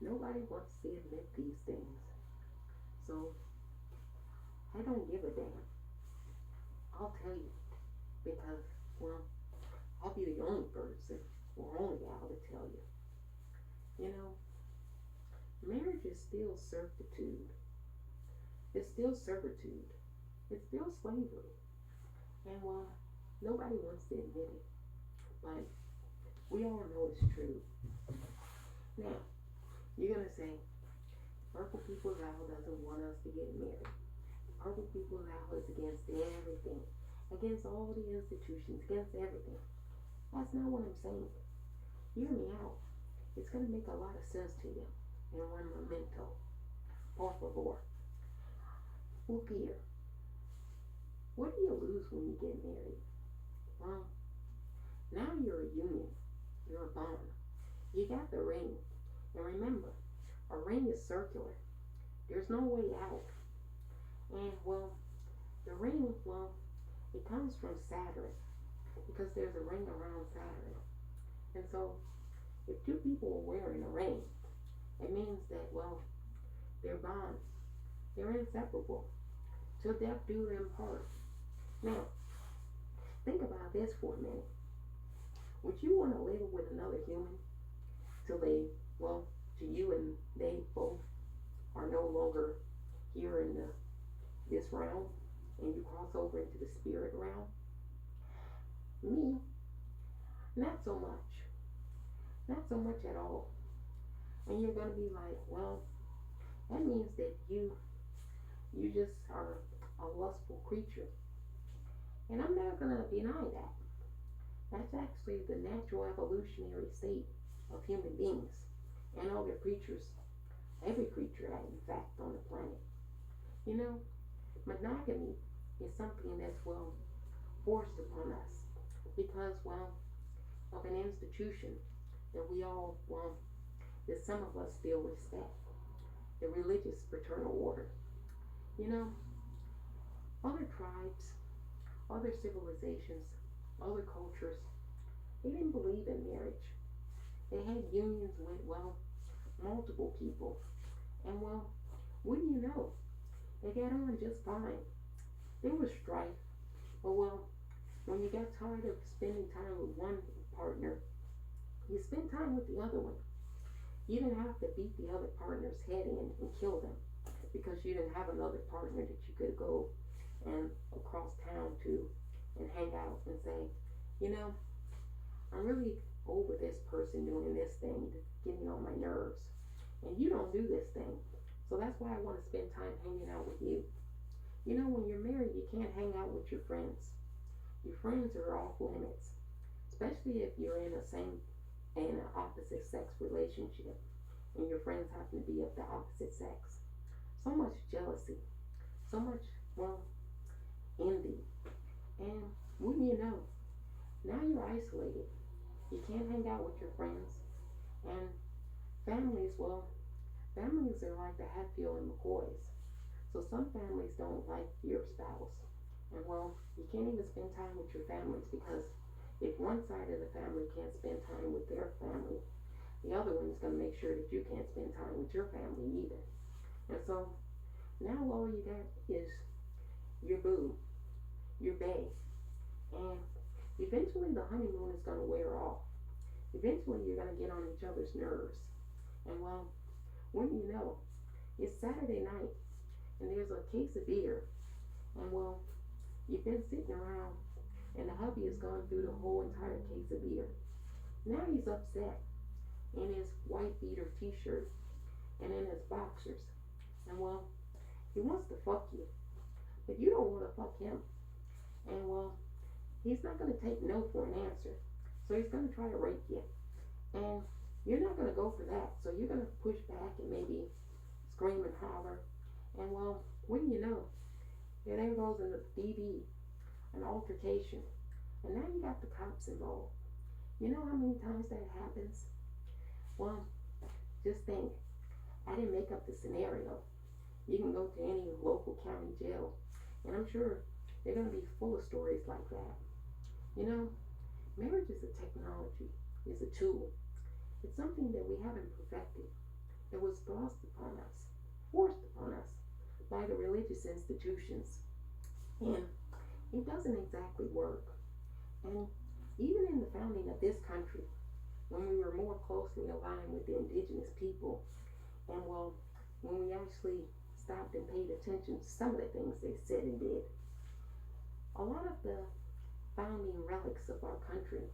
Nobody wants to admit these things. So I don't give a damn. I'll tell you because, well, I'll be the only person or only gal to tell you. You know, marriage is still servitude. It's still servitude. It's still slavery. And well, nobody wants to admit it. But we all know it's true. Now, you're gonna say, Purple People's Owl doesn't want us to get married. Purple People's Owl is against everything. Against all the institutions, against everything. That's not what I'm saying. Hear me out. It's gonna make a lot of sense to you. And one memento. Por favor. Look here. What do you lose when you get married? Well, now you're a union. You're a bond. You got the ring. And remember, a ring is circular. There's no way out. And well, the ring, well, it comes from Saturn. Because there's a ring around Saturn. And so, if two people are wearing a ring, it means that, well, they're bonds. They're inseparable. Till death do them part. Now, think about this for a minute. Would you want to live with another human till they, well, to you and they both are no longer here in this realm and you cross over into the spirit realm? Me, not so much. Not so much at all. And you're going to be like, well, that means that you just are a lustful creature. And I'm not going to deny that. That's actually the natural evolutionary state of human beings and other creatures. Every creature, in fact, on the planet. You know, monogamy is something that's, well, forced upon us because, well, of an institution that we all, well, that some of us still respect. The religious fraternal order. You know, other tribes, other civilizations, other cultures, they didn't believe in marriage. They had unions with, well, multiple people. And, well, wouldn't you know, they got on just fine. There was strife. But, well, when you got tired of spending time with one partner, you spend time with the other one. You didn't have to beat the other partner's head in and kill them because you didn't have another partner that you could go and across town to and hang out and say, you know, I'm really over this person doing this thing, getting on my nerves. And you don't do this thing. So that's why I want to spend time hanging out with you. You know, when you're married, you can't hang out with your friends. Your friends are off limits, especially if you're in an opposite sex relationship and your friends happen to be of the opposite sex. So much jealousy, so much, well, envy. And wouldn't you know, now you're isolated. You can't hang out with your friends. And families, well, families are like the Hatfield and McCoys. So some families don't like your spouse. And well, you can't even spend time with your families because if one side of the family can't spend time with their family, the other one's going to make sure that you can't spend time with your family either. And so now all you got is your boo, your bae. And eventually the honeymoon is going to wear off. Eventually you're going to get on each other's nerves. And well, when you know, it's Saturday night and there's a case of beer. And well, you've been sitting around and the hubby has gone through the whole entire case of beer. Now he's upset in his white beater t-shirt and in his boxers. And well, he wants to fuck you, but you don't want to fuck him. And well, he's not going to take no for an answer. So he's going to try to rape you. And you're not going to go for that. So you're going to push back and maybe scream and holler. And well, wouldn't you know, there goes in the DV, an altercation. And now you got the cops involved. You know how many times that happens? Well, just think, I didn't make up the scenario. You can go to any local county jail, and I'm sure they're going to be full of stories like that. You know, marriage is a technology, is a tool. It's something that we haven't perfected. that was forced upon us by the religious institutions. And it doesn't exactly work. And even in the founding of this country, when we were more closely aligned with the indigenous people, and well, when we actually stopped and paid attention to some of the things they said and did, a lot of the founding relics of our country,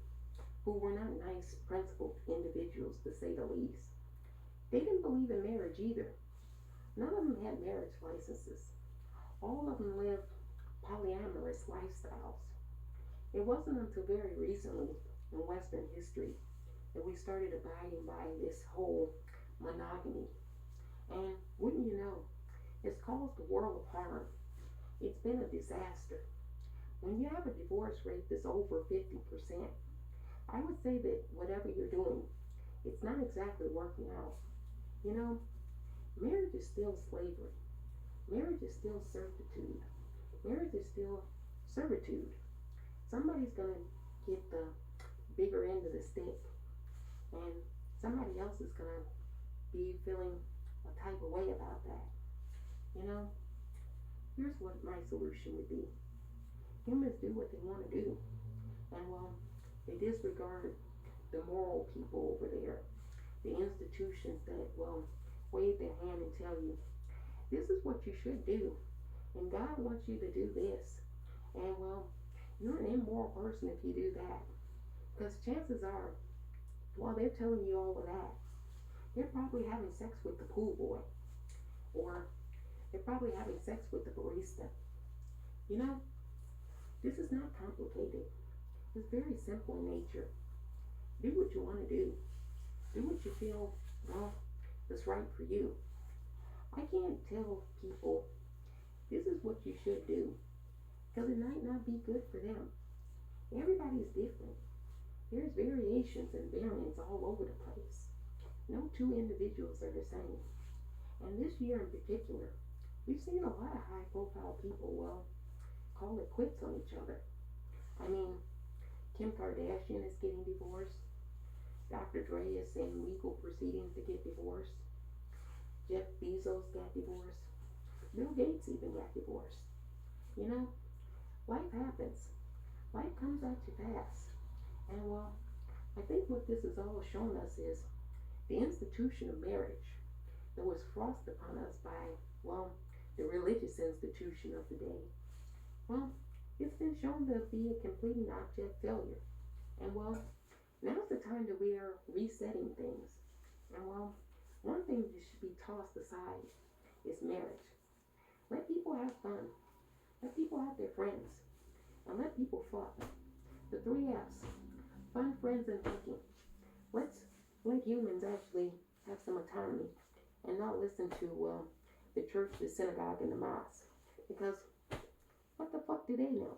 who were not nice, principled individuals to say the least, they didn't believe in marriage either. None of them had marriage licenses. All of them lived polyamorous lifestyles. It wasn't until very recently in Western history that we started abiding by this whole monogamy. And wouldn't you know, it's caused a world of harm. It's been a disaster. When you have a divorce rate that's over 50%, I would say that whatever you're doing, it's not exactly working out. You know, marriage is still slavery. Marriage is still servitude. Marriage is still servitude. Somebody's gonna get the bigger end of the stick, and somebody else is gonna be feeling a type of way about that. You know, here's what my solution would be. Humans do what they want to do, and well, they disregard the moral people over there, the institutions that, well, wave their hand and tell you, this is what you should do, and God wants you to do this, and well, you're an immoral person if you do that, because chances are, while they're telling you all of that, they're probably having sex with the pool boy, or they're probably having sex with the barista. You know, this is not complicated. It's very simple in nature. Do what you want to do. Do what you feel, well, is right for you. I can't tell people this is what you should do, because it might not be good for them. Everybody's different. There's variations and variants all over the place. No two individuals are the same. And this year in particular, we've seen a lot of high profile people, well, call it quits on each other. I mean, Kim Kardashian is getting divorced. Dr. Dre is in legal proceedings to get divorced. Jeff Bezos got divorced. Bill Gates even got divorced. You know, life happens. Life comes at you fast. And well, I think what this has all shown us is the institution of marriage that was thrust upon us by, well, the religious institution of the day. Well, it's been shown to be a complete and abject failure. And well, now's the time that we are resetting things. And well, one thing that should be tossed aside is marriage. Let people have fun. Let people have their friends. And let people fuck. The 3 F's. Fun, friends, and fucking. Let's let humans actually have some autonomy and not listen to the church, the synagogue, and the mosque. Because what the fuck do they know?